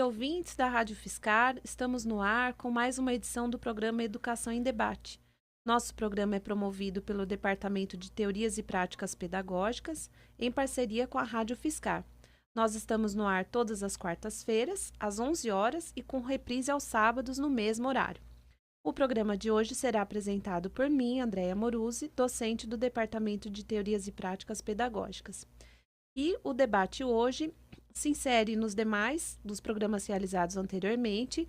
dia, ouvintes da Rádio Fiscar. Estamos no ar com mais uma edição do programa Educação em Debate. Nosso programa é promovido pelo Departamento de Teorias e Práticas Pedagógicas, em parceria com a Rádio Fiscar. Nós estamos no ar todas as quartas-feiras, às 11 horas e com reprise aos sábados no mesmo horário. O programa de hoje será apresentado por mim, Andréia Moruzzi, docente do Departamento de Teorias e Práticas Pedagógicas. E o debate hoje se insere nos demais dos programas realizados anteriormente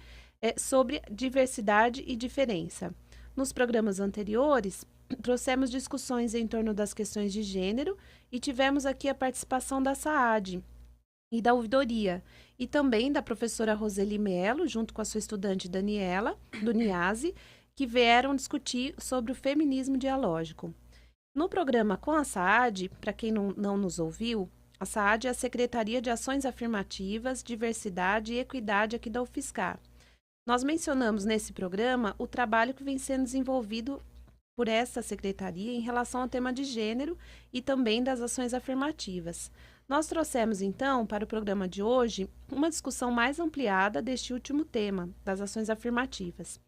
sobre diversidade e diferença. Nos programas anteriores, trouxemos discussões em torno das questões de gênero e tivemos aqui a participação da SAAD e da ouvidoria, e também da professora Roseli Melo, junto com a sua estudante Daniela, do NIASE, que vieram discutir sobre o feminismo dialógico. No programa com a SAAD, para quem não nos ouviu, a SAAD é a Secretaria de Ações Afirmativas, Diversidade e Equidade aqui da UFSCar. Nós mencionamos nesse programa o trabalho que vem sendo desenvolvido por essa secretaria em relação ao tema de gênero e também das ações afirmativas. Nós trouxemos, então, para o programa de hoje, uma discussão mais ampliada deste último tema, das ações afirmativas.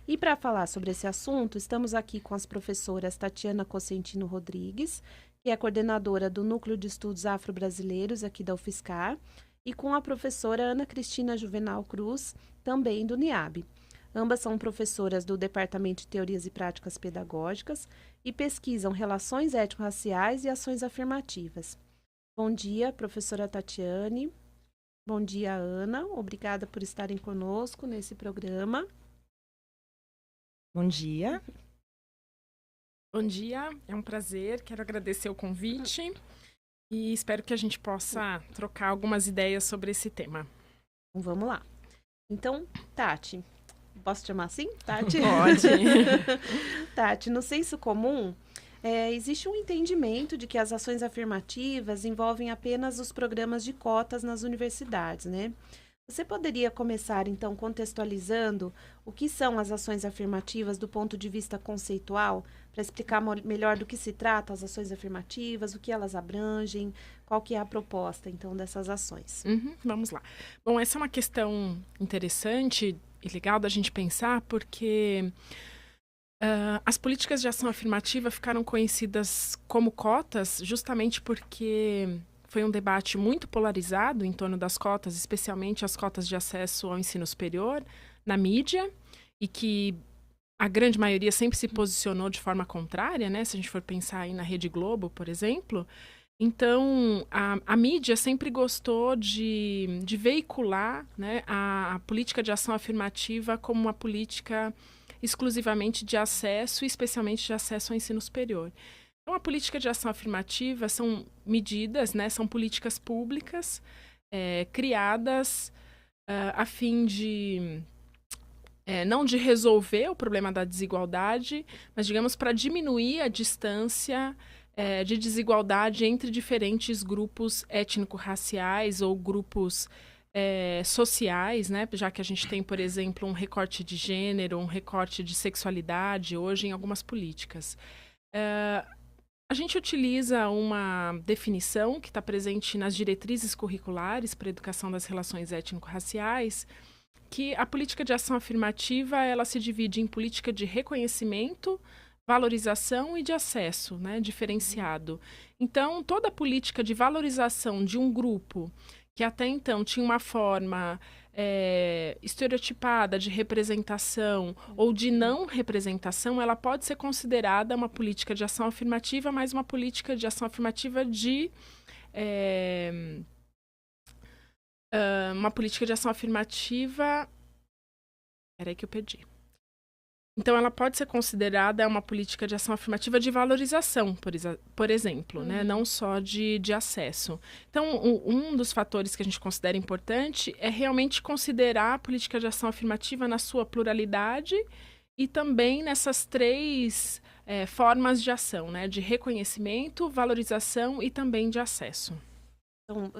E para falar sobre esse assunto, estamos aqui com as professoras Tatiana Cosentino Rodrigues, que é coordenadora do Núcleo de Estudos Afro-Brasileiros aqui da UFSCar, e com a professora Ana Cristina Juvenal Cruz, também do NIAB. Ambas são professoras do Departamento de Teorias e Práticas Pedagógicas e pesquisam relações étnico-raciais e ações afirmativas. Bom dia, professora Tatiane. Bom dia, Ana. Obrigada por estarem conosco nesse programa. Bom dia. Bom dia, é um prazer. Quero agradecer o convite e espero que a gente possa trocar algumas ideias sobre esse tema. Vamos lá. Então, Tati, posso te chamar assim? Tati? Pode. Tati, no senso comum, existe um entendimento de que as ações afirmativas envolvem apenas os programas de cotas nas universidades, né? Você poderia começar, então, contextualizando o que são as ações afirmativas do ponto de vista conceitual, para explicar melhor do que se trata as ações afirmativas, o que elas abrangem, qual que é a proposta, então, dessas ações? Vamos lá. Bom, essa é uma questão interessante e legal da gente pensar, porque as políticas de ação afirmativa ficaram conhecidas como cotas justamente porque foi um debate muito polarizado em torno das cotas, especialmente as cotas de acesso ao ensino superior, na mídia, e que a grande maioria sempre se posicionou de forma contrária, né? Se a gente for pensar aí na Rede Globo, por exemplo. Então, a mídia sempre gostou de veicular, né, a política de ação afirmativa como uma política exclusivamente de acesso, e especialmente de acesso ao ensino superior. Então, a política de ação afirmativa são medidas, né, são políticas públicas criadas a fim de, não de resolver o problema da desigualdade, mas, digamos, para diminuir a distância de desigualdade entre diferentes grupos étnico-raciais ou grupos sociais, né? Já que a gente tem, por exemplo, um recorte de gênero, um recorte de sexualidade hoje em algumas políticas. A gente utiliza uma definição que está presente nas diretrizes curriculares para a educação das relações étnico-raciais, que a política de ação afirmativa ela se divide em política de reconhecimento, valorização e de acesso, né, diferenciado. Então, toda política de valorização de um grupo que até então tinha uma forma estereotipada de representação ou de não representação, ela pode ser considerada uma política de ação afirmativa, mas uma política de ação afirmativa de... uma política de ação afirmativa... Peraí que eu perdi. Então, ela pode ser considerada uma política de ação afirmativa de valorização, por exemplo, né? Não só de acesso. Então, um dos fatores que a gente considera importante é realmente considerar a política de ação afirmativa na sua pluralidade e também nessas três formas de ação, né? De reconhecimento, valorização e também de acesso. Então,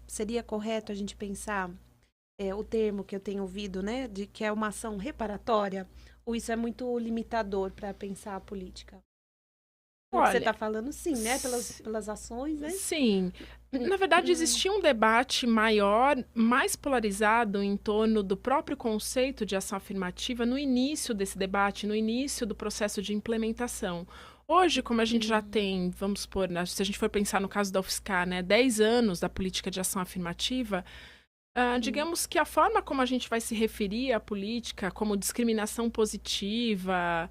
seria correto a gente pensar o termo que eu tenho ouvido, né? De que é uma ação reparatória? Ou isso é muito limitador para pensar a política? Olha, você Olha, está falando sim, né? Pelas ações, né? sim. Na verdade, existia um debate maior, mais polarizado em torno do próprio conceito de ação afirmativa no início desse debate, no início do processo de implementação. Hoje, como a gente já tem, vamos supor, se a gente for pensar no caso da UFSCar, né, 10 anos da política de ação afirmativa, digamos que a forma como a gente vai se referir à política como discriminação positiva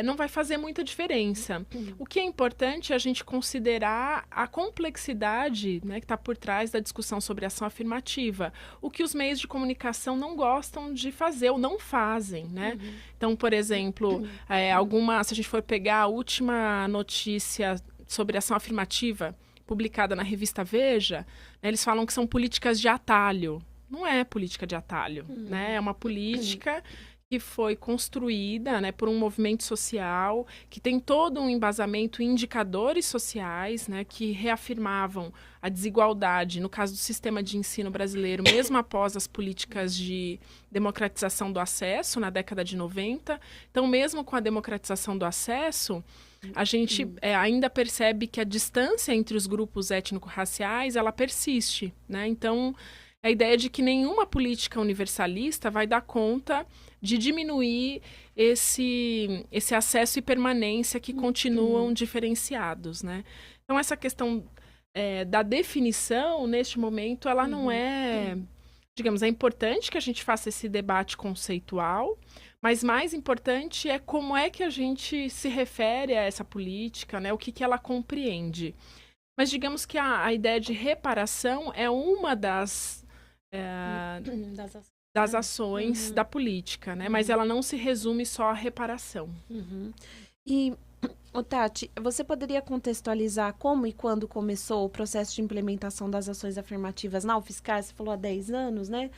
não vai fazer muita diferença. O que é importante é a gente considerar a complexidade, né, que está por trás da discussão sobre ação afirmativa. O que os meios de comunicação não gostam de fazer ou não fazem, né? Então, por exemplo, se a gente for pegar a última notícia sobre ação afirmativa publicada na revista Veja, né, eles falam que são políticas de atalho. Não é política de atalho, né? É uma política que foi construída, né, por um movimento social, que tem todo um embasamento em indicadores sociais, né, que reafirmavam a desigualdade, no caso do sistema de ensino brasileiro, mesmo após as políticas de democratização do acesso, na década de 90. Então, mesmo com a democratização do acesso, a gente ainda percebe que a distância entre os grupos étnico-raciais, ela persiste, né? Então, a ideia de que nenhuma política universalista vai dar conta de diminuir esse acesso e permanência que continuam diferenciados, né? Então, essa questão da definição, neste momento, ela não é... Digamos, é importante que a gente faça esse debate conceitual, mas mais importante é como é que a gente se refere a essa política, né? O que ela compreende. Mas digamos que a ideia de reparação é uma das ações da política, né? Mas ela não se resume só à reparação. E, Tati, você poderia contextualizar como e quando começou o processo de implementação das ações afirmativas na UFSCar? Você falou há 10 anos, né?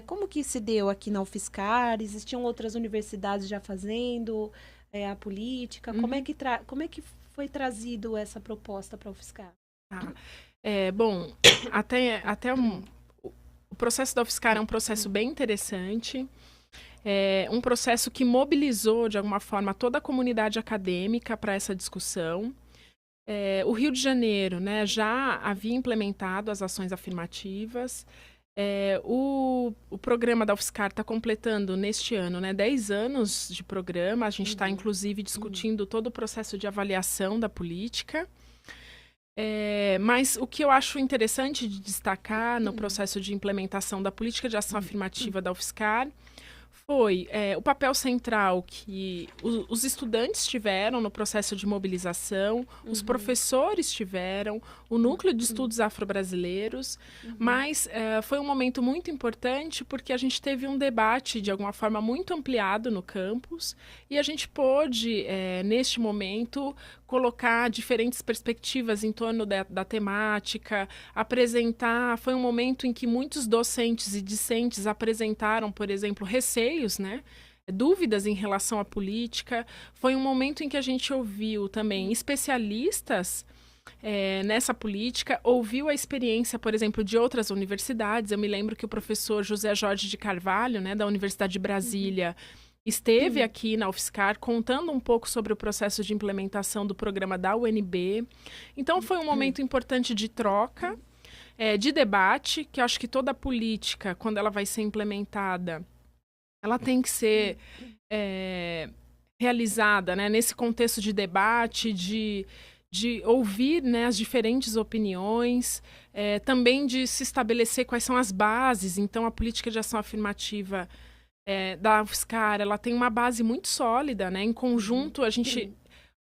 Como que se deu aqui na UFSCar? Existiam outras universidades já fazendo a política? Como é que foi trazido essa proposta para a UFSCar? Bom, o processo da UFSCar é um processo bem interessante. É um processo que mobilizou, de alguma forma, toda a comunidade acadêmica para essa discussão. O Rio de Janeiro, né, já havia implementado as ações afirmativas. O programa da UFSCar está completando, neste ano, né, 10 anos de programa. A gente está, inclusive, discutindo todo o processo de avaliação da política. Mas o que eu acho interessante de destacar no processo de implementação da política de ação afirmativa da UFSCar foi o papel central que os estudantes tiveram no processo de mobilização, os professores tiveram, o Núcleo de Estudos Afro-Brasileiros, mas foi um momento muito importante porque a gente teve um debate, de alguma forma, muito ampliado no campus e a gente pôde, neste momento, colocar diferentes perspectivas em torno da temática, apresentar. Foi um momento em que muitos docentes e discentes apresentaram, por exemplo, receios, né? Dúvidas em relação à política. Foi um momento em que a gente ouviu também especialistas nessa política, ouviu a experiência, por exemplo, de outras universidades. Eu me lembro que o professor José Jorge de Carvalho, né, da Universidade de Brasília, esteve aqui na UFSCar contando um pouco sobre o processo de implementação do programa da UNB. Então, foi um momento importante de troca, de debate, que eu acho que toda política, quando ela vai ser implementada, ela tem que ser realizada, né, nesse contexto de debate, de ouvir, né, as diferentes opiniões, também de se estabelecer quais são as bases. Então, a política de ação afirmativa da UFSCar, ela tem uma base muito sólida, né? Em conjunto,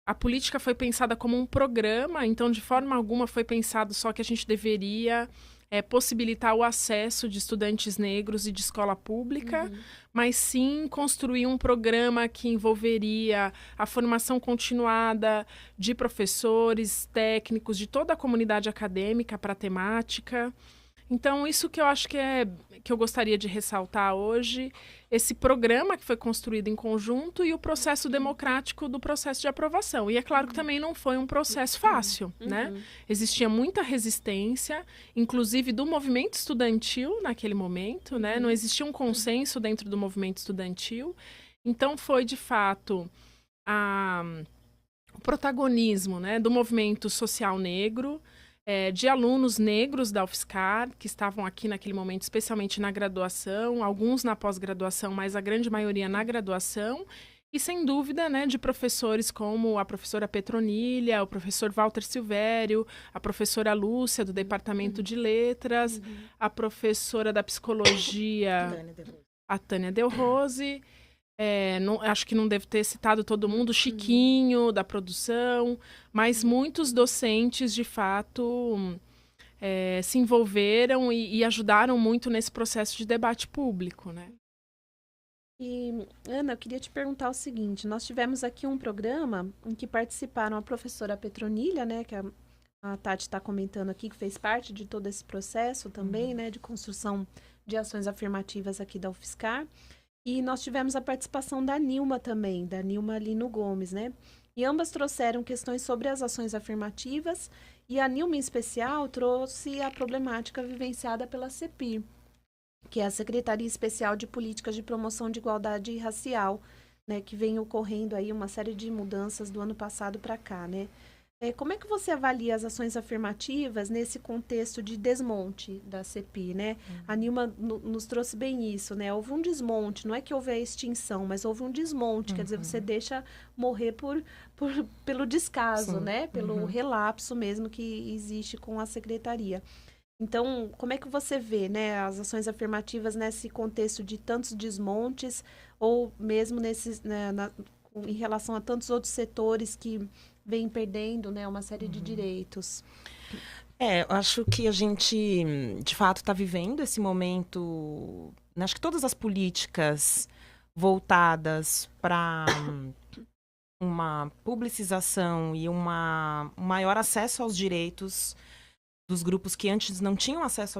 a política foi pensada como um programa, então de forma alguma foi pensado só que a gente deveria possibilitar o acesso de estudantes negros e de escola pública, mas sim construir um programa que envolveria a formação continuada de professores, técnicos, de toda a comunidade acadêmica para a temática. Então, isso que eu acho que eu gostaria de ressaltar hoje, esse programa que foi construído em conjunto e o processo democrático do processo de aprovação. E é claro que também não foi um processo fácil, né? Existia muita resistência, inclusive do movimento estudantil naquele momento, né? Não existia um consenso dentro do movimento estudantil. Então, foi, de fato, o protagonismo, né, do movimento social negro, de alunos negros da UFSCar, que estavam aqui naquele momento, especialmente na graduação, alguns na pós-graduação, mas a grande maioria na graduação, e sem dúvida, né, de professores como a professora Petronília, o professor Walter Silvério, a professora Lúcia, do Departamento de Letras, a professora da Psicologia, a Tânia Del Rose. Acho que não devo ter citado todo mundo, Chiquinho, da produção, mas muitos docentes, de fato, se envolveram e ajudaram muito nesse processo de debate público, né? E, Ana, eu queria te perguntar o seguinte, nós tivemos aqui um programa em que participaram a professora Petronília, né, que a Tati está comentando aqui, que fez parte de todo esse processo também, né, de construção de ações afirmativas aqui da UFSCar. E nós tivemos a participação da Nilma também, da Nilma Lino Gomes, né? E ambas trouxeram questões sobre as ações afirmativas e a Nilma, em especial, trouxe a problemática vivenciada pela CEPIR, que é a Secretaria Especial de Políticas de Promoção de Igualdade Racial, né? Que vem ocorrendo aí uma série de mudanças do ano passado para cá, né? Como é que você avalia as ações afirmativas nesse contexto de desmonte da CEPI, né? A Nilma nos trouxe bem isso, né? Houve um desmonte, não é que houve a extinção, mas houve um desmonte, quer dizer, você deixa morrer pelo descaso, Sim. né? Pelo relapso mesmo que existe com a secretaria. Então, como é que você vê, né, as ações afirmativas nesse contexto de tantos desmontes ou mesmo nesses, né, em relação a tantos outros setores que vem perdendo, né, uma série de direitos? Eu acho que a gente, de fato, está vivendo esse momento. Acho que todas as políticas voltadas para uma publicização e um maior acesso aos direitos dos grupos que antes não tinham acesso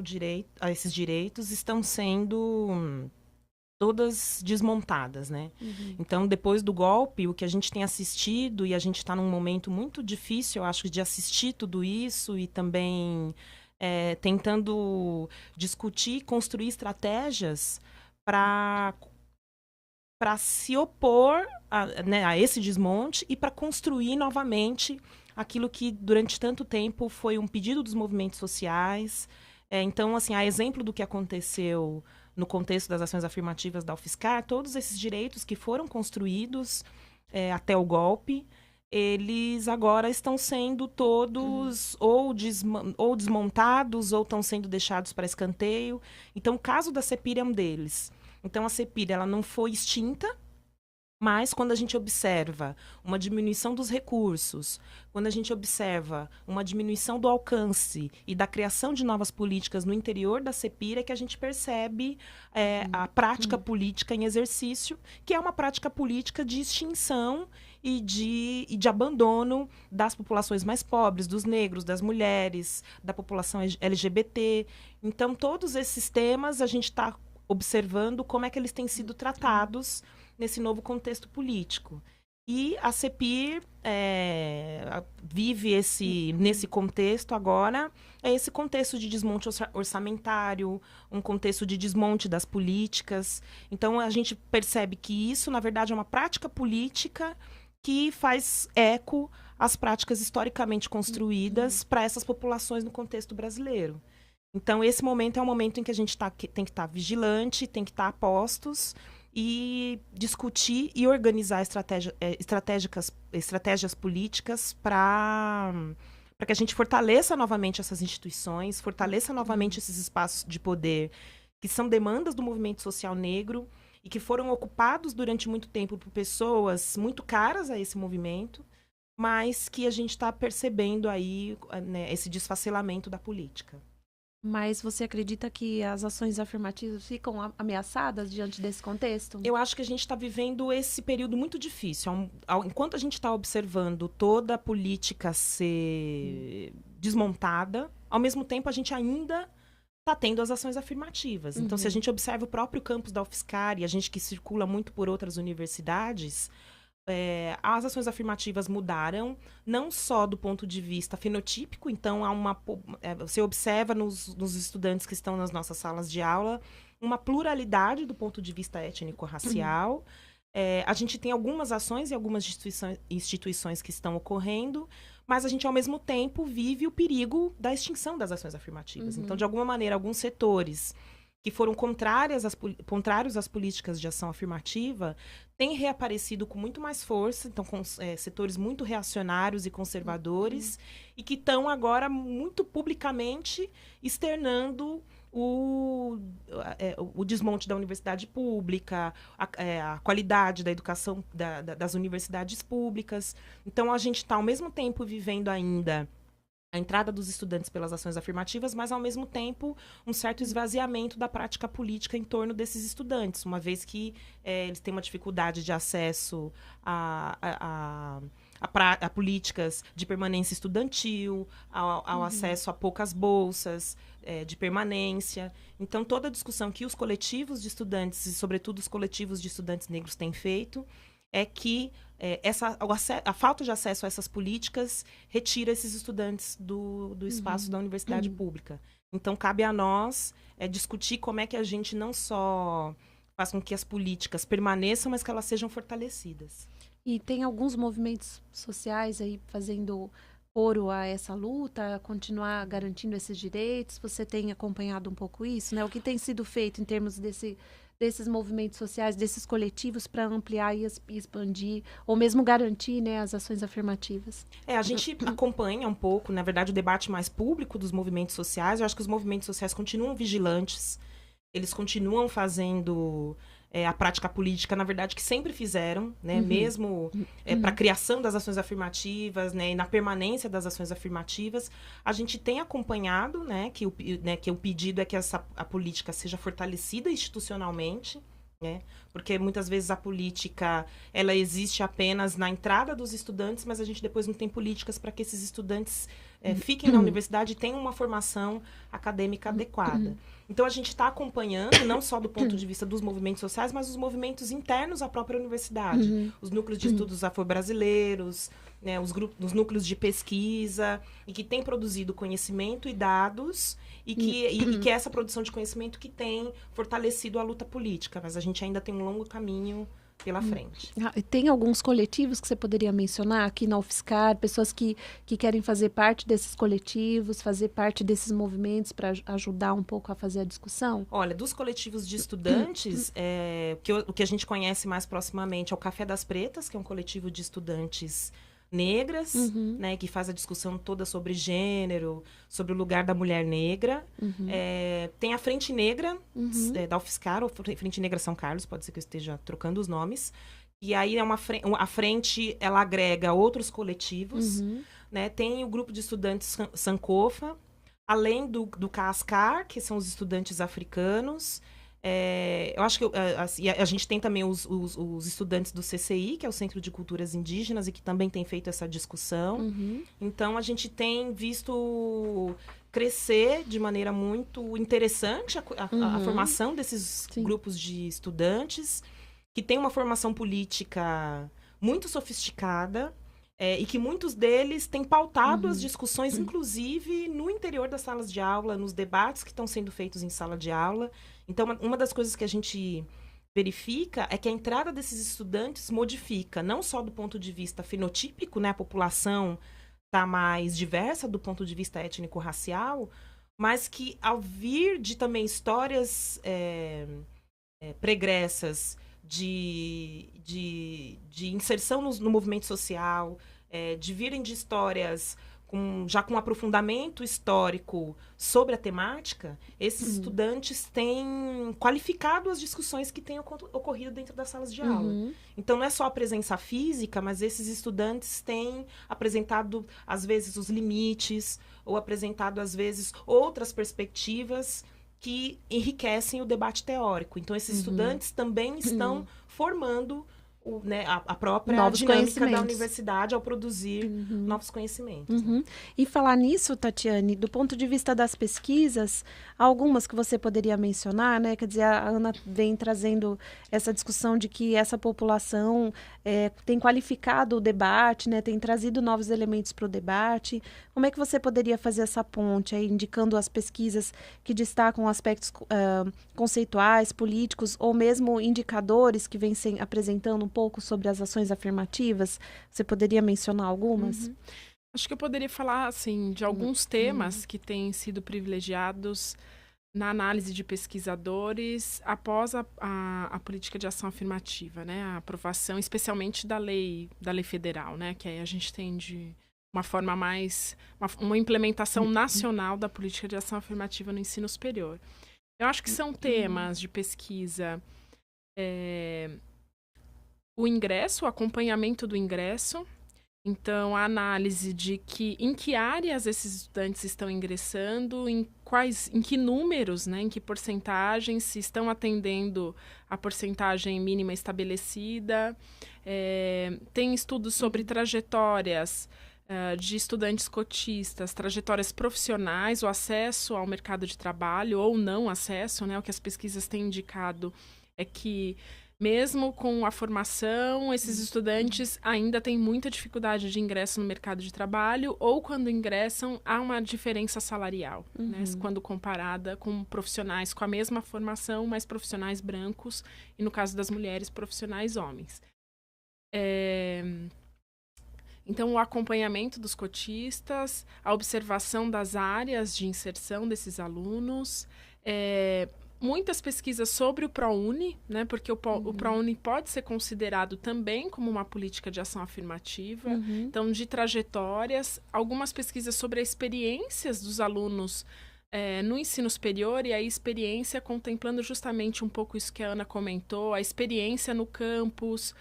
a esses direitos estão sendo todas desmontadas, né? Então, depois do golpe, o que a gente tem assistido, e a gente está num momento muito difícil, eu acho, de assistir tudo isso e também tentando discutir, construir estratégias para se opor a esse desmonte e para construir novamente aquilo que durante tanto tempo foi um pedido dos movimentos sociais. Então, assim, a exemplo do que aconteceu no contexto das ações afirmativas da UFSCar, todos esses direitos que foram construídos até o golpe, eles agora estão sendo todos ou desmontados ou estão sendo deixados para escanteio. Então, o caso da CEPIR é um deles. Então, a CEPIR, ela não foi extinta, mas quando a gente observa uma diminuição dos recursos, quando a gente observa uma diminuição do alcance e da criação de novas políticas no interior da CEPIR, é que a gente percebe a prática política em exercício, que é uma prática política de extinção e de abandono das populações mais pobres, dos negros, das mulheres, da população LGBT. Então, todos esses temas a gente está observando como é que eles têm sido tratados nesse novo contexto político. E a CEPIR vive nesse contexto agora, esse contexto de desmonte orçamentário, um contexto de desmonte das políticas. Então, a gente percebe que isso, na verdade, é uma prática política que faz eco às práticas historicamente construídas para essas populações no contexto brasileiro. Então, esse momento é um momento em que a gente tem que estar vigilante, tem que estar a postos e discutir e organizar estratégias políticas para que a gente fortaleça novamente essas instituições, fortaleça novamente esses espaços de poder que são demandas do movimento social negro e que foram ocupados durante muito tempo por pessoas muito caras a esse movimento, mas que a gente está percebendo aí, né, esse desfacelamento da política. Mas você acredita que as ações afirmativas ficam ameaçadas diante desse contexto? Eu acho que a gente está vivendo esse período muito difícil. Enquanto a gente está observando toda a política ser desmontada, ao mesmo tempo a gente ainda está tendo as ações afirmativas. Então, se a gente observa o próprio campus da UFSCar e a gente que circula muito por outras universidades, as ações afirmativas mudaram, não só do ponto de vista fenotípico, então você observa nos estudantes que estão nas nossas salas de aula uma pluralidade do ponto de vista étnico-racial, A gente tem algumas ações e algumas instituições que estão ocorrendo, mas a gente, ao mesmo tempo, vive o perigo da extinção das ações afirmativas. Então, de alguma maneira, alguns setores que foram contrários às políticas de ação afirmativa têm reaparecido com muito mais força, então com setores muito reacionários e conservadores, e que estão agora muito publicamente externando o desmonte da universidade pública, a qualidade da educação das universidades públicas. Então, a gente está, ao mesmo tempo, vivendo ainda a entrada dos estudantes pelas ações afirmativas, mas, ao mesmo tempo, um certo esvaziamento da prática política em torno desses estudantes, uma vez que eles têm uma dificuldade de acesso a políticas de permanência estudantil, ao acesso a poucas bolsas de permanência. Então, toda a discussão que os coletivos de estudantes, e sobretudo os coletivos de estudantes negros, têm feito, é que a falta de acesso a essas políticas retira esses estudantes do espaço da universidade pública. Então, cabe a nós discutir como é que a gente não só faz com que as políticas permaneçam, mas que elas sejam fortalecidas. E tem alguns movimentos sociais aí fazendo coro a essa luta, a continuar garantindo esses direitos. Você tem acompanhado um pouco isso, né? O que tem sido feito em termos desses movimentos sociais, desses coletivos, para ampliar e expandir, ou mesmo garantir, né, as ações afirmativas? A gente acompanha um pouco, na verdade, o debate mais público dos movimentos sociais. Eu acho que os movimentos sociais continuam vigilantes, eles continuam fazendo a prática política, na verdade, que sempre fizeram, né? Mesmo para a criação das ações afirmativas, né? E na permanência das ações afirmativas, a gente tem acompanhado, né? Que o pedido é que a política seja fortalecida institucionalmente, né? Porque muitas vezes a política ela existe apenas na entrada dos estudantes, mas a gente depois não tem políticas para que esses estudantes fiquem na universidade e tenham uma formação acadêmica adequada. Então, a gente está acompanhando, não só do ponto de vista dos movimentos sociais, mas os movimentos internos à própria universidade. Os núcleos de estudos afro-brasileiros, né, os núcleos de pesquisa, e que têm produzido conhecimento e dados, e que essa produção de conhecimento que tem fortalecido a luta política. Mas a gente ainda tem um longo caminho pela frente. Tem alguns coletivos que você poderia mencionar aqui na UFSCar, pessoas que querem fazer parte desses coletivos, fazer parte desses movimentos para ajudar um pouco a fazer a discussão? Olha, dos coletivos de estudantes, o que a gente conhece mais proximamente é o Café das Pretas, que é um coletivo de estudantes negras, né, que faz a discussão toda sobre gênero, sobre o lugar da mulher negra. Tem a Frente Negra, da UFSCar, ou Frente Negra São Carlos, pode ser que eu esteja trocando os nomes. E aí a frente, ela agrega outros coletivos, né? Tem o grupo de estudantes Sankofa, além do CASCAR, que são os estudantes africanos. Eu acho que a gente tem também os estudantes do CCI, que é o Centro de Culturas Indígenas, e que também tem feito essa discussão. Então, a gente tem visto crescer de maneira muito interessante a formação desses grupos de estudantes, que tem uma formação política muito sofisticada, e que muitos deles têm pautado as discussões, inclusive no interior das salas de aula, nos debates que estão sendo feitos em sala de aula. Então, uma das coisas que a gente verifica é que a entrada desses estudantes modifica, não só do ponto de vista fenotípico, né? A população está mais diversa do ponto de vista étnico-racial, mas que, ao vir de também histórias pregressas de inserção no movimento social, de virem de histórias já com aprofundamento histórico sobre a temática, esses estudantes têm qualificado as discussões que têm ocorrido dentro das salas de aula. Então, não é só a presença física, mas esses estudantes têm apresentado, às vezes, os limites, ou apresentado, às vezes, outras perspectivas que enriquecem o debate teórico. Então, esses estudantes também estão formando né, a própria Novos dinâmica da conhecimentos. universidade ao produzir novos conhecimentos. Uhum. E falar nisso, Tatiane, do ponto de vista das pesquisas, algumas que você poderia mencionar, né? Quer dizer, a Ana vem trazendo essa discussão de que essa população tem qualificado o debate, né? Tem trazido novos elementos para o debate. Como é que você poderia fazer essa ponte, aí, indicando as pesquisas que destacam aspectos conceituais, políticos, ou mesmo indicadores que vêm apresentando um pouco sobre as ações afirmativas? Você poderia mencionar algumas? Uhum. Acho que eu poderia falar, assim, de alguns temas que têm sido privilegiados na análise de pesquisadores após a política de ação afirmativa, né? A aprovação, especialmente da lei federal, né? Que aí a gente tem de uma forma mais... uma implementação nacional da política de ação afirmativa no ensino superior. Eu acho que são temas de pesquisa... o ingresso, o acompanhamento do ingresso. Então, a análise de em que áreas esses estudantes estão ingressando, em que números, né, em que porcentagens, se estão atendendo a porcentagem mínima estabelecida. Tem estudos sobre trajetórias de estudantes cotistas, trajetórias profissionais, o acesso ao mercado de trabalho ou não acesso, né? O que as pesquisas têm indicado é que mesmo com a formação, esses estudantes ainda têm muita dificuldade de ingresso no mercado de trabalho, ou quando ingressam, há uma diferença salarial, né? Quando comparada com profissionais com a mesma formação, mas profissionais brancos, e no caso das mulheres, profissionais homens. Então, o acompanhamento dos cotistas, a observação das áreas de inserção desses alunos, muitas pesquisas sobre o ProUni, né? Porque o ProUni pode ser considerado também como uma política de ação afirmativa. Então, de trajetórias, algumas pesquisas sobre as experiências dos alunos no ensino superior, e a experiência contemplando justamente um pouco isso que a Ana comentou, a experiência no campus,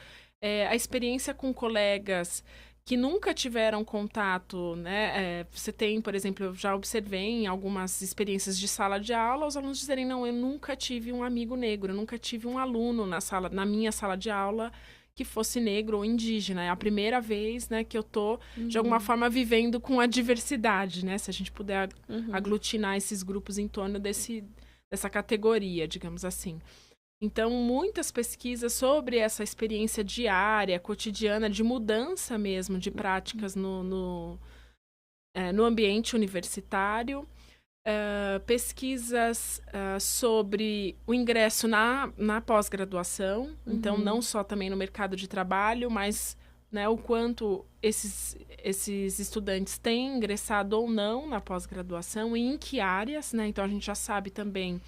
a experiência com colegas que nunca tiveram contato, né? Você tem, por exemplo, eu já observei em algumas experiências de sala de aula, os alunos dizerem, não, eu nunca tive um amigo negro, eu nunca tive um aluno na minha sala de aula que fosse negro ou indígena. É a primeira vez, né, que eu tô, de alguma forma, vivendo com a diversidade, né? Se a gente puder aglutinar esses grupos em torno dessa categoria, digamos assim. Então, muitas pesquisas sobre essa experiência diária, cotidiana, de mudança mesmo de práticas no ambiente universitário. Pesquisas sobre o ingresso na pós-graduação. Então, não só também no mercado de trabalho, mas, né, o quanto esses estudantes têm ingressado ou não na pós-graduação e em que áreas, né? Então, a gente já sabe também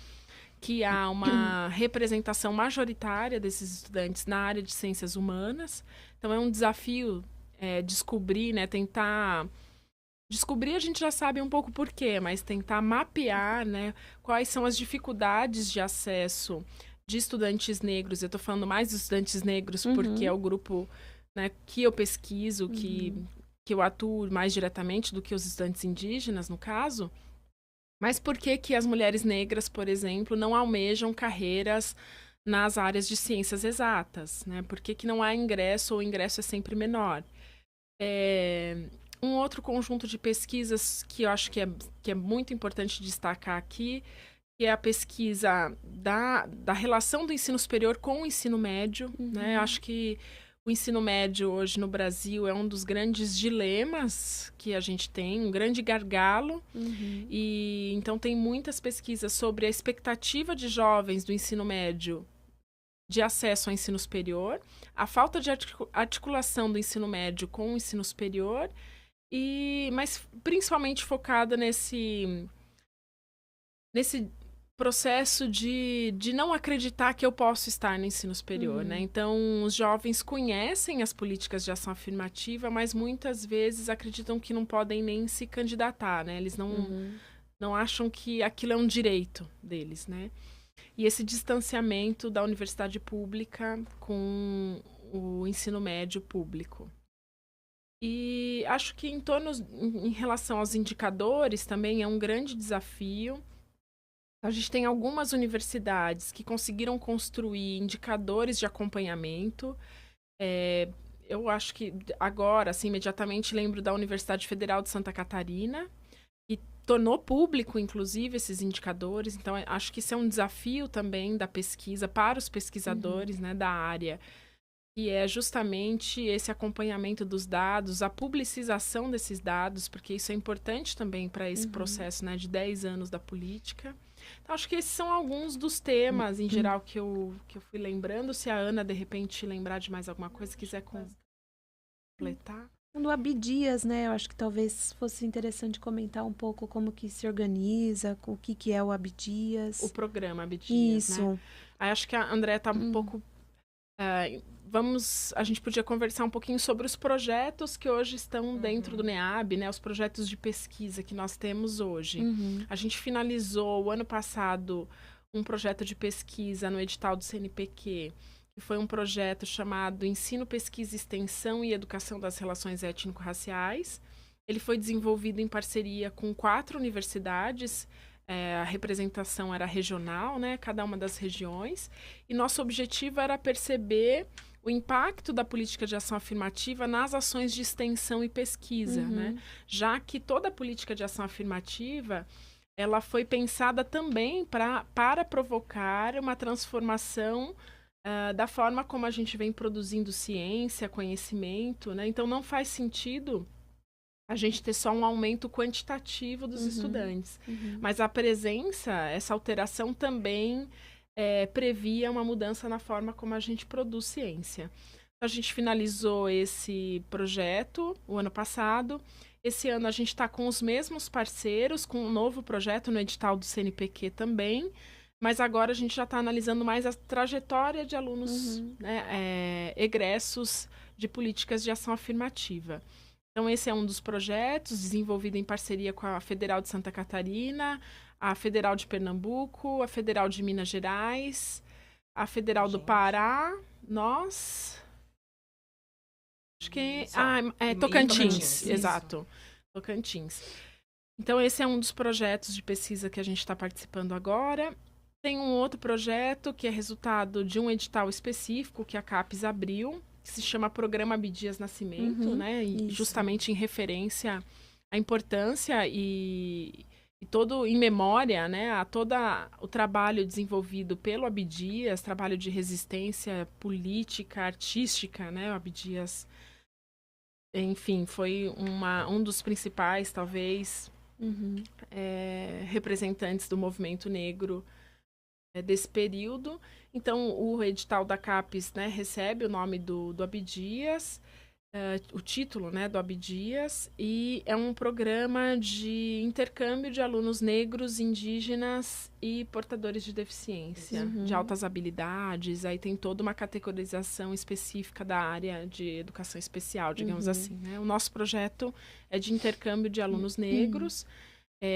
que há uma representação majoritária desses estudantes na área de ciências humanas. Então, é um desafio descobrir, né, tentar... Descobrir, a gente já sabe um pouco por quê, mas tentar mapear, né, quais são as dificuldades de acesso de estudantes negros. Eu estou falando mais dos estudantes negros porque é o grupo, né, que eu pesquiso, que eu atuo mais diretamente do que os estudantes indígenas, no caso. Mas por que as mulheres negras, por exemplo, não almejam carreiras nas áreas de ciências exatas, né? Por que não há ingresso ou o ingresso é sempre menor? Um outro conjunto de pesquisas que eu acho que é muito importante destacar aqui, que é a pesquisa da relação do ensino superior com o ensino médio, né? Eu acho que o ensino médio hoje no Brasil é um dos grandes dilemas que a gente tem, um grande gargalo. E então tem muitas pesquisas sobre a expectativa de jovens do ensino médio de acesso ao ensino superior, a falta de articulação do ensino médio com o ensino superior, mas principalmente focada nesse processo de não acreditar que eu posso estar no ensino superior, né? Então, os jovens conhecem as políticas de ação afirmativa, mas muitas vezes acreditam que não podem nem se candidatar, né? Eles não acham que aquilo é um direito deles, né? E esse distanciamento da universidade pública com o ensino médio público. E acho que em relação aos indicadores também é um grande desafio. A gente tem algumas universidades que conseguiram construir indicadores de acompanhamento. Eu acho que agora, assim, imediatamente lembro da Universidade Federal de Santa Catarina, que tornou público, inclusive, esses indicadores. Então, acho que isso é um desafio também da pesquisa para os pesquisadores, né, da área, que é justamente esse acompanhamento dos dados, a publicização desses dados, porque isso é importante também para esse processo, né, de 10 anos da política. Então, acho que esses são alguns dos temas, em geral, que eu fui lembrando. Se a Ana, de repente, lembrar de mais alguma coisa, quiser completar. Do Abdias, né? Eu acho que talvez fosse interessante comentar um pouco como que se organiza, o que é o Abdias. O programa Abdias, Isso. né? Aí acho que a Andréa está um pouco... a gente podia conversar um pouquinho sobre os projetos que hoje estão dentro do NEAB, né? Os projetos de pesquisa que nós temos hoje. A gente finalizou o ano passado um projeto de pesquisa no edital do CNPq, que foi um projeto chamado Ensino, Pesquisa, Extensão e Educação das Relações Étnico-Raciais. Ele foi desenvolvido em parceria com 4 universidades. A representação era regional, né? Cada uma das regiões. E nosso objetivo era perceber o impacto da política de ação afirmativa nas ações de extensão e pesquisa, né? Já que toda a política de ação afirmativa ela foi pensada também para provocar uma transformação da forma como a gente vem produzindo ciência, conhecimento, né? Então, não faz sentido a gente ter só um aumento quantitativo dos estudantes. Mas a presença, essa alteração também previa uma mudança na forma como a gente produz ciência. A gente finalizou esse projeto o ano passado. Esse ano a gente está com os mesmos parceiros, com um novo projeto no edital do CNPq também. Mas agora a gente já está analisando mais a trajetória de alunos né, egressos de políticas de ação afirmativa. Então, esse é um dos projetos desenvolvido em parceria com a Federal de Santa Catarina, a Federal de Pernambuco, a Federal de Minas Gerais, a Federal do Pará, nós... Acho que... Tocantins, exato. Tocantins. Então, esse é um dos projetos de pesquisa que a gente está participando agora. Tem um outro projeto que é resultado de um edital específico que a CAPES abriu, que se chama Programa Abdias Nascimento, né? E justamente em referência à importância e todo em memória, né? A todo o trabalho desenvolvido pelo Abdias, trabalho de resistência política, artística, né? O Abdias, enfim, foi um dos principais, talvez, representantes do movimento negro desse período. Então, o edital da CAPES, né, recebe o nome do Abdias, o título, né, do Abdias, e é um programa de intercâmbio de alunos negros, indígenas e portadores de deficiência, de altas habilidades. Aí tem toda uma categorização específica da área de educação especial, digamos assim, né? O nosso projeto é de intercâmbio de alunos negros.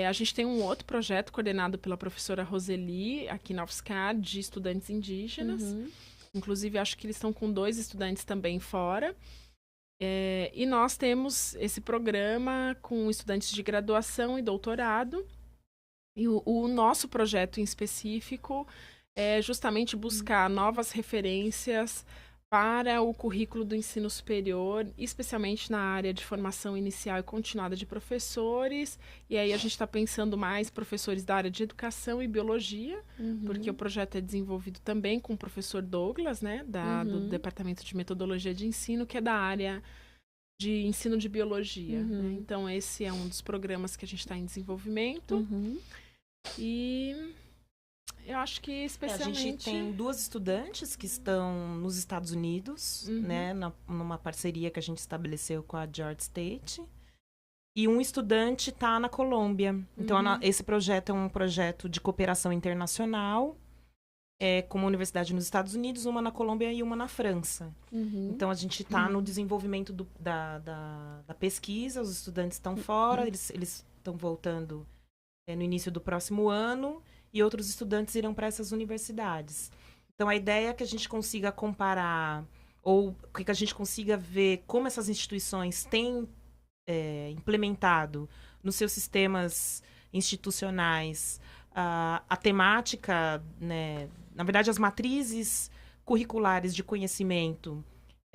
A gente tem um outro projeto coordenado pela professora Roseli, aqui na UFSCar, de estudantes indígenas. Inclusive, acho que eles estão com 2 estudantes também fora. E nós temos esse programa com estudantes de graduação e doutorado. E o nosso projeto em específico é justamente buscar novas referências para o currículo do ensino superior, especialmente na área de formação inicial e continuada de professores. E aí a gente está pensando mais professores da área de educação e biologia, porque o projeto é desenvolvido também com o professor Douglas, né, do Departamento de Metodologia de Ensino, que é da área de ensino de biologia. Né? Então, esse é um dos programas que a gente está em desenvolvimento. E... eu acho que especialmente... A gente tem 2 estudantes que estão nos Estados Unidos, né, numa parceria que a gente estabeleceu com a Georgia State. E um estudante está na Colômbia. Então, esse projeto é um projeto de cooperação internacional, com uma universidade nos Estados Unidos, uma na Colômbia e uma na França. Então, a gente está no desenvolvimento da pesquisa, os estudantes estão fora, eles estão voltando no início do próximo ano, e outros estudantes irão para essas universidades. Então, a ideia é que a gente consiga comparar, ou que a gente consiga ver como essas instituições têm implementado nos seus sistemas institucionais a temática, né, na verdade, as matrizes curriculares de conhecimento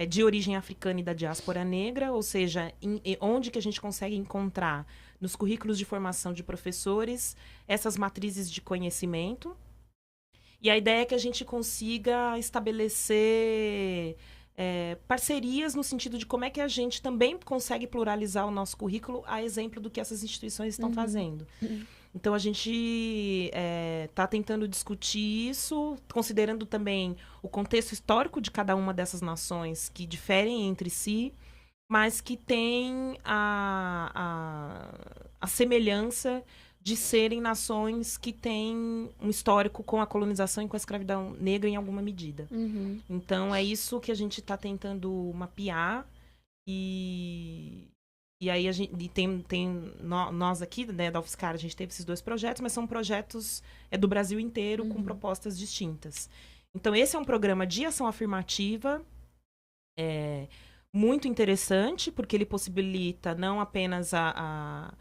de origem africana e da diáspora negra, ou seja, onde que a gente consegue encontrar nos currículos de formação de professores essas matrizes de conhecimento. E a ideia é que a gente consiga estabelecer parcerias no sentido de como é que a gente também consegue pluralizar o nosso currículo, a exemplo do que essas instituições estão fazendo. Então, a gente está tentando discutir isso, considerando também o contexto histórico de cada uma dessas nações que diferem entre si, mas que tem a semelhança de serem nações que têm um histórico com a colonização e com a escravidão negra em alguma medida. Então, é isso que a gente está tentando mapear. E aí, nós aqui, né, da UFSCar, a gente teve esses 2 projetos, mas são projetos do Brasil inteiro com propostas distintas. Então, esse é um programa de ação afirmativa, muito interessante, porque ele possibilita não apenas a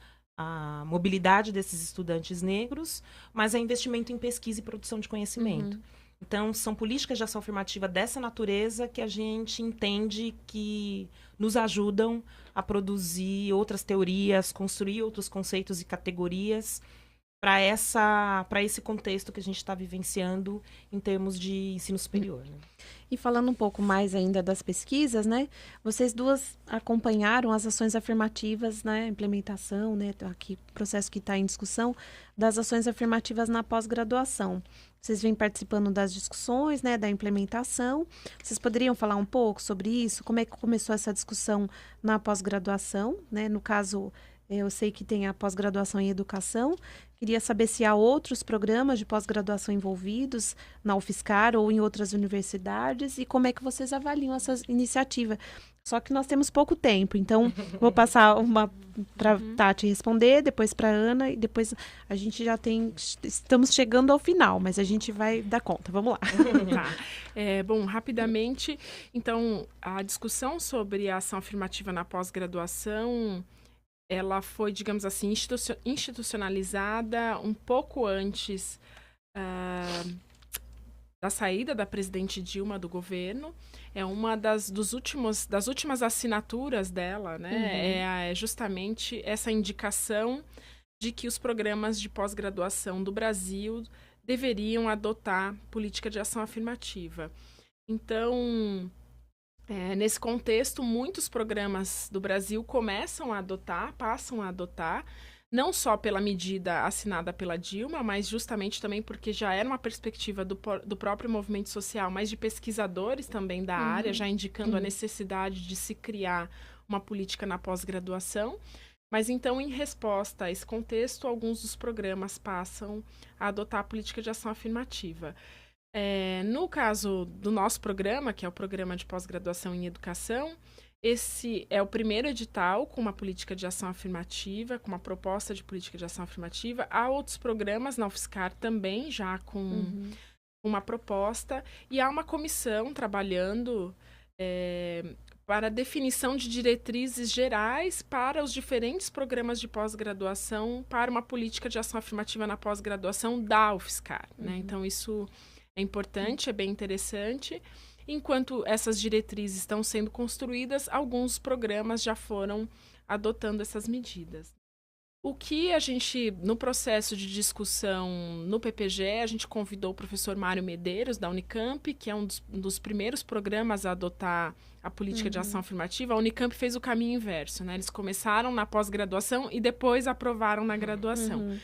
mobilidade desses estudantes negros, mas a investimento em pesquisa e produção de conhecimento. Então, são políticas de ação afirmativa dessa natureza que a gente entende que nos ajudam a produzir outras teorias, construir outros conceitos e categorias para esse contexto que a gente está vivenciando em termos de ensino superior. Né? E falando um pouco mais ainda das pesquisas, né? Vocês duas acompanharam as ações afirmativas, né? Implementação, né? Aqui, processo que está em discussão, das ações afirmativas na pós-graduação. Vocês vêm participando das discussões, né? Da implementação. Vocês poderiam falar um pouco sobre isso? Como é que começou essa discussão na pós-graduação, né? No caso, eu sei que tem a pós-graduação em educação. Queria saber se há outros programas de pós-graduação envolvidos na UFSCar ou em outras universidades e como é que vocês avaliam essa iniciativa. Só que nós temos pouco tempo, então vou passar uma para Tati responder, depois para Ana e depois a gente já estamos chegando ao final, mas a gente vai dar conta. Vamos lá. Tá. Bom, rapidamente, então, a discussão sobre a ação afirmativa na pós-graduação, ela foi, digamos assim, institucionalizada um pouco antes da saída da presidente Dilma do governo. É uma das últimas assinaturas dela, né? É justamente essa indicação de que os programas de pós-graduação do Brasil deveriam adotar política de ação afirmativa. Então, nesse contexto, muitos programas do Brasil passam a adotar, não só pela medida assinada pela Dilma, mas justamente também porque já era uma perspectiva do próprio movimento social, mas de pesquisadores também da área, já indicando a necessidade de se criar uma política na pós-graduação. Mas então, em resposta a esse contexto, alguns dos programas passam a adotar a política de ação afirmativa. No caso do nosso programa, que é o Programa de Pós-Graduação em Educação, esse é o primeiro edital com uma política de ação afirmativa, com uma proposta de política de ação afirmativa. Há outros programas na UFSCar também, já com uma proposta. E há uma comissão trabalhando para a definição de diretrizes gerais para os diferentes programas de pós-graduação, para uma política de ação afirmativa na pós-graduação da UFSCar. Né? Então, isso é importante, é bem interessante. Enquanto essas diretrizes estão sendo construídas, alguns programas já foram adotando essas medidas. O que a gente, no processo de discussão no PPG, a gente convidou o professor Mário Medeiros, da Unicamp, que é um dos primeiros programas a adotar a política de ação afirmativa. A Unicamp fez o caminho inverso, né? Eles começaram na pós-graduação e depois aprovaram na graduação.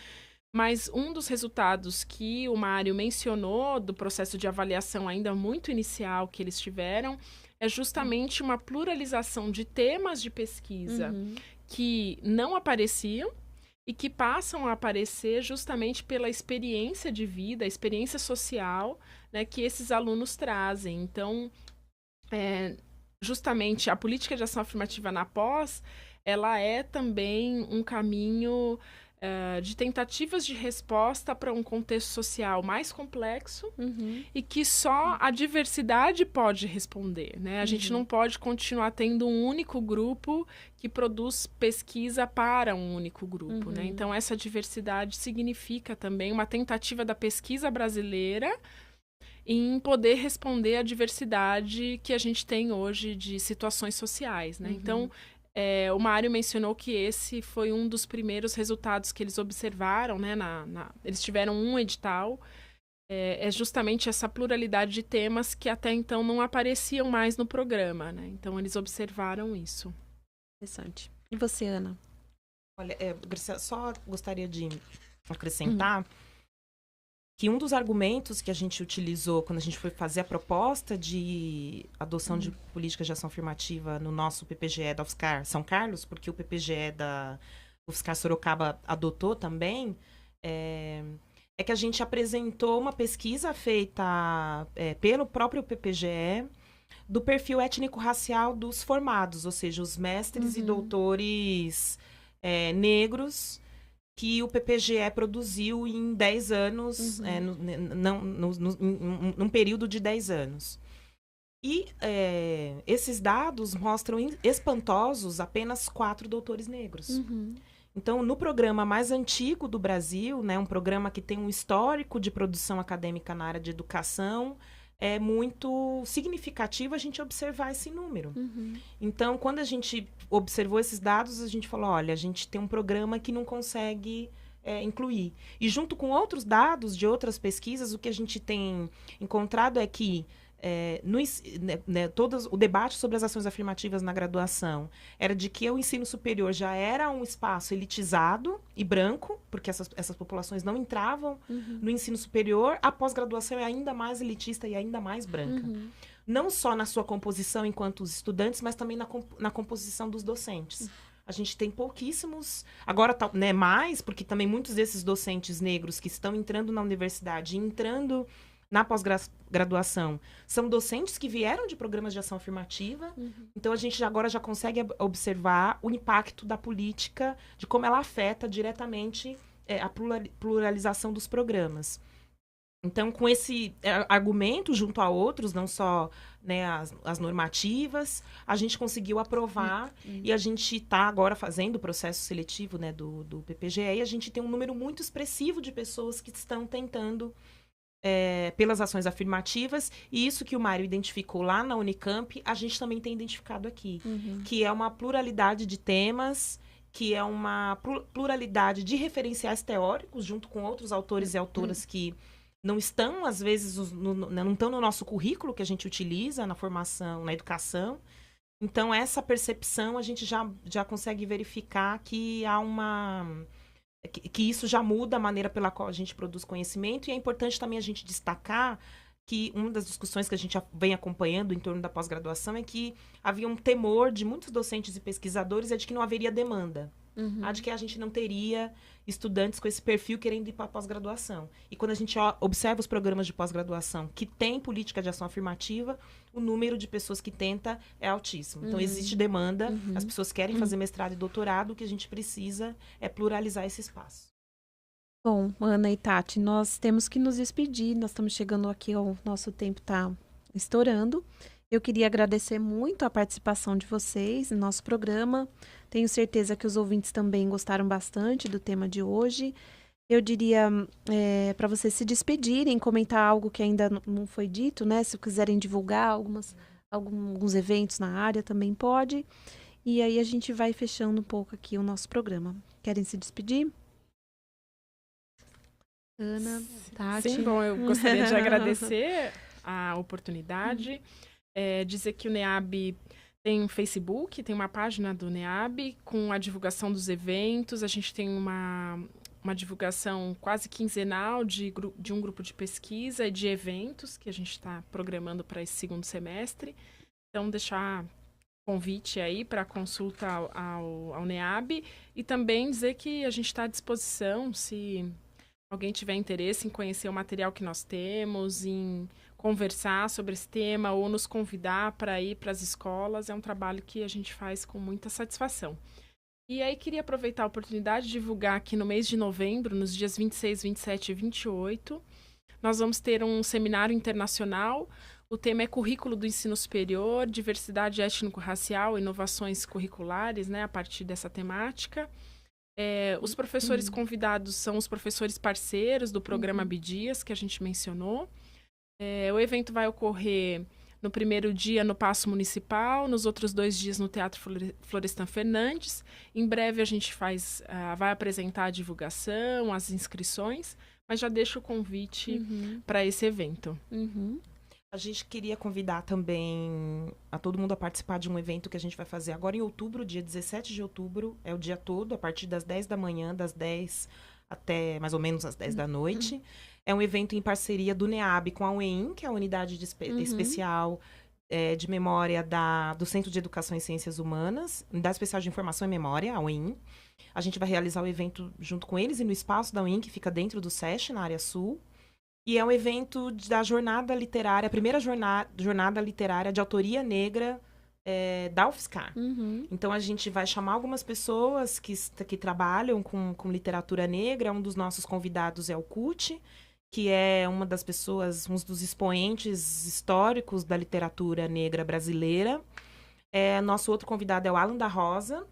Mas um dos resultados que o Mário mencionou do processo de avaliação ainda muito inicial que eles tiveram é justamente uma pluralização de temas de pesquisa que não apareciam e que passam a aparecer justamente pela experiência de vida, a experiência social, né, que esses alunos trazem. Então, justamente a política de ação afirmativa na pós, ela é também um caminho de tentativas de resposta para um contexto social mais complexo e que só a diversidade pode responder, né? A gente não pode continuar tendo um único grupo que produz pesquisa para um único grupo, né? Então, essa diversidade significa também uma tentativa da pesquisa brasileira em poder responder à diversidade que a gente tem hoje de situações sociais, né? Então, o Mário mencionou que esse foi um dos primeiros resultados que eles observaram, né? Eles tiveram um edital, é justamente essa pluralidade de temas que até então não apareciam mais no programa, né? Então, eles observaram isso. Interessante. E você, Ana? Olha, Graciela, só gostaria de acrescentar que um dos argumentos que a gente utilizou quando a gente foi fazer a proposta de adoção de políticas de ação afirmativa no nosso PPGE da UFSCar São Carlos, porque o PPGE da UFSCar Sorocaba adotou também, é que a gente apresentou uma pesquisa feita pelo próprio PPGE do perfil étnico-racial dos formados, ou seja, os mestres e doutores negros que o PPGE produziu em 10 anos, num período de 10 anos. E esses dados mostram espantosos apenas 4 doutores negros. Então, no programa mais antigo do Brasil, né, um programa que tem um histórico de produção acadêmica na área de educação, é muito significativo a gente observar esse número. Então, quando a gente observou esses dados, a gente falou, olha, a gente tem um programa que não consegue incluir. E junto com outros dados de outras pesquisas, o que a gente tem encontrado é que o debate sobre as ações afirmativas na graduação era de que o ensino superior já era um espaço elitizado e branco, porque essas populações não entravam no ensino superior. A pós-graduação é ainda mais elitista e ainda mais branca. Não só na sua composição enquanto os estudantes, mas também na composição dos docentes. A gente tem pouquíssimos, agora mais, porque também muitos desses docentes negros que estão entrando na universidade, entrando na pós-graduação, são docentes que vieram de programas de ação afirmativa. Então, a gente agora já consegue observar o impacto da política, de como ela afeta diretamente a pluralização dos programas. Então, com esse argumento, junto a outros, não só as normativas, a gente conseguiu aprovar e a gente está agora fazendo o processo seletivo do PPGE e a gente tem um número muito expressivo de pessoas que estão tentando pelas ações afirmativas, e isso que o Mário identificou lá na Unicamp, a gente também tem identificado aqui, que é uma pluralidade de temas, que é uma pluralidade de referenciais teóricos, junto com outros autores e autoras que não estão, às vezes, não estão no nosso currículo que a gente utiliza na formação, na educação. Então, essa percepção, a gente já consegue verificar que há que isso já muda a maneira pela qual a gente produz conhecimento, e é importante também a gente destacar que uma das discussões que a gente vem acompanhando em torno da pós-graduação é que havia um temor de muitos docentes e pesquisadores de que não haveria demanda, de que a gente não teria estudantes com esse perfil querendo ir para a pós-graduação. E quando a gente observa os programas de pós-graduação que têm política de ação afirmativa, o número de pessoas que tenta é altíssimo. Então, existe demanda, as pessoas querem fazer mestrado e doutorado, o que a gente precisa é pluralizar esse espaço. Bom, Ana e Tati, nós temos que nos despedir, nós estamos chegando aqui, o nosso tempo está estourando. Eu queria agradecer muito a participação de vocês no nosso programa. Tenho certeza que os ouvintes também gostaram bastante do tema de hoje. Eu diria para vocês se despedirem, comentar algo que ainda não foi dito, né? Se quiserem divulgar alguns eventos na área, também pode. E aí a gente vai fechando um pouco aqui o nosso programa. Querem se despedir? Ana, Tati? Sim, bom, eu gostaria de agradecer a oportunidade. Dizer que o NEAB tem um Facebook, tem uma página do NEAB com a divulgação dos eventos. A gente tem uma divulgação quase quinzenal de um grupo de pesquisa e de eventos que a gente está programando para esse segundo semestre. Então, deixar convite aí para consulta ao NEAB e também dizer que a gente está à disposição, se alguém tiver interesse em conhecer o material que nós temos, em conversar sobre esse tema ou nos convidar para ir para as escolas. É um trabalho que a gente faz com muita satisfação. E aí queria aproveitar a oportunidade de divulgar que no mês de novembro, nos dias 26, 27 e 28, nós vamos ter um seminário internacional. O tema é Currículo do Ensino Superior, Diversidade Étnico-Racial e Inovações Curriculares, né, a partir dessa temática. Os professores convidados são os professores parceiros do programa Abdias, que a gente mencionou. O evento vai ocorrer no primeiro dia no Paço Municipal, nos outros 2 dias no Teatro Florestan Fernandes. Em breve a gente vai apresentar a divulgação, as inscrições, mas já deixo o convite para esse evento. A gente queria convidar também a todo mundo a participar de um evento que a gente vai fazer agora em outubro, dia 17 de outubro, é o dia todo, a partir das 10 da manhã, das 10 até mais ou menos às 10 da noite. É um evento em parceria do NEAB com a UEM, que é a Unidade Especial de Memória do Centro de Educação e Ciências Humanas, Unidade Especial de Informação e Memória, a UEM. A gente vai realizar o evento junto com eles e no espaço da UEM, que fica dentro do SESC, na área sul. E é um evento da jornada literária, a primeira jornada literária de autoria negra da UFSCar. Então, a gente vai chamar algumas pessoas que trabalham com literatura negra. Um dos nossos convidados é o Cuti, que é uma das pessoas, um dos expoentes históricos da literatura negra brasileira. Nosso outro convidado é o Alan da Rosa,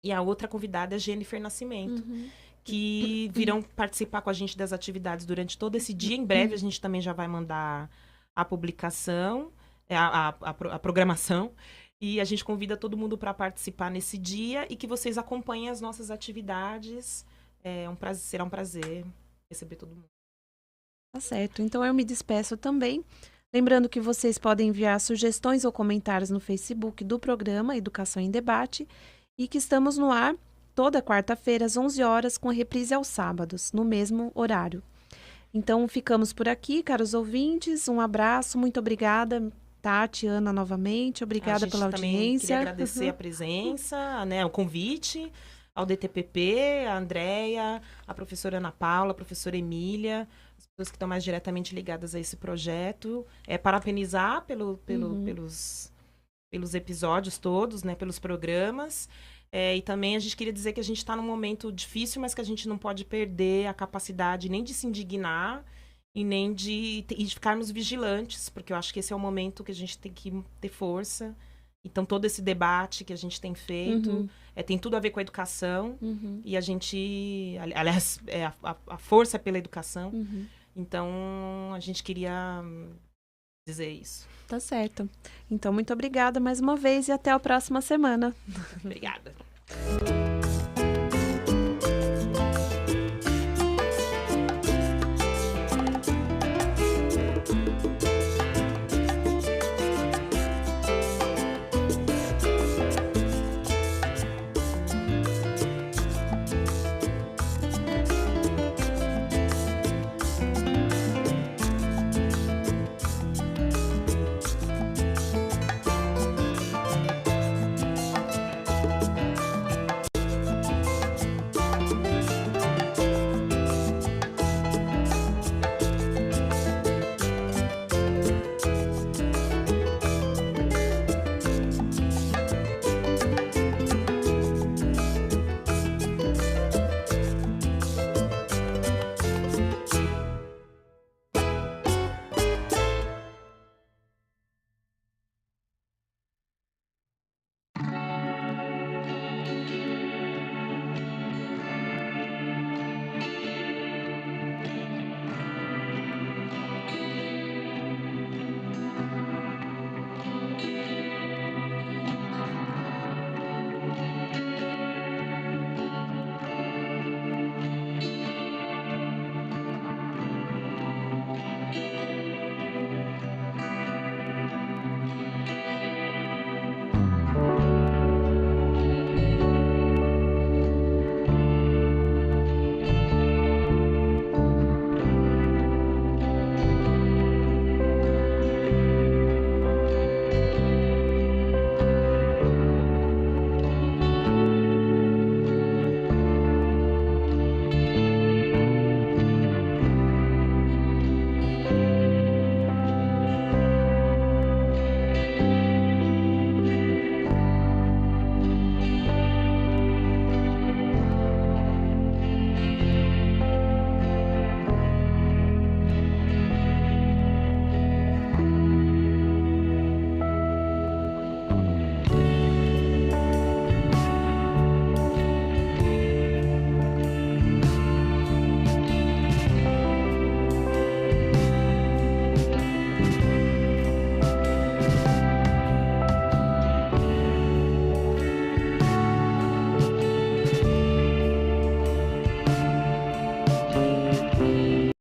e a outra convidada é Jennifer Nascimento, que virão participar com a gente das atividades durante todo esse dia. Em breve, a gente também já vai mandar a publicação, a programação, e a gente convida todo mundo para participar nesse dia e que vocês acompanhem as nossas atividades. Será um prazer receber todo mundo. Tá certo. Então, eu me despeço também. Lembrando que vocês podem enviar sugestões ou comentários no Facebook do programa Educação em Debate e que estamos no ar toda quarta-feira às 11 horas com a reprise aos sábados, no mesmo horário. Então, ficamos por aqui, caros ouvintes. Um abraço, muito obrigada, Tati, Ana, novamente. Obrigada pela audiência. Queria agradecer a presença, o convite, ao DTPP, a Andréia, a professora Ana Paula, a professora Emília, as pessoas que estão mais diretamente ligadas a esse projeto. Parabenizar pelos episódios todos, pelos programas. E também a gente queria dizer que a gente está num momento difícil, mas que a gente não pode perder a capacidade nem de se indignar e nem de ficarmos vigilantes, porque eu acho que esse é o momento que a gente tem que ter força. Então, todo esse debate que a gente tem feito tem tudo a ver com a educação. E a gente, aliás, a força é pela educação. Então, a gente queria dizer isso. Tá certo. Então, muito obrigada mais uma vez e até a próxima semana. Obrigada.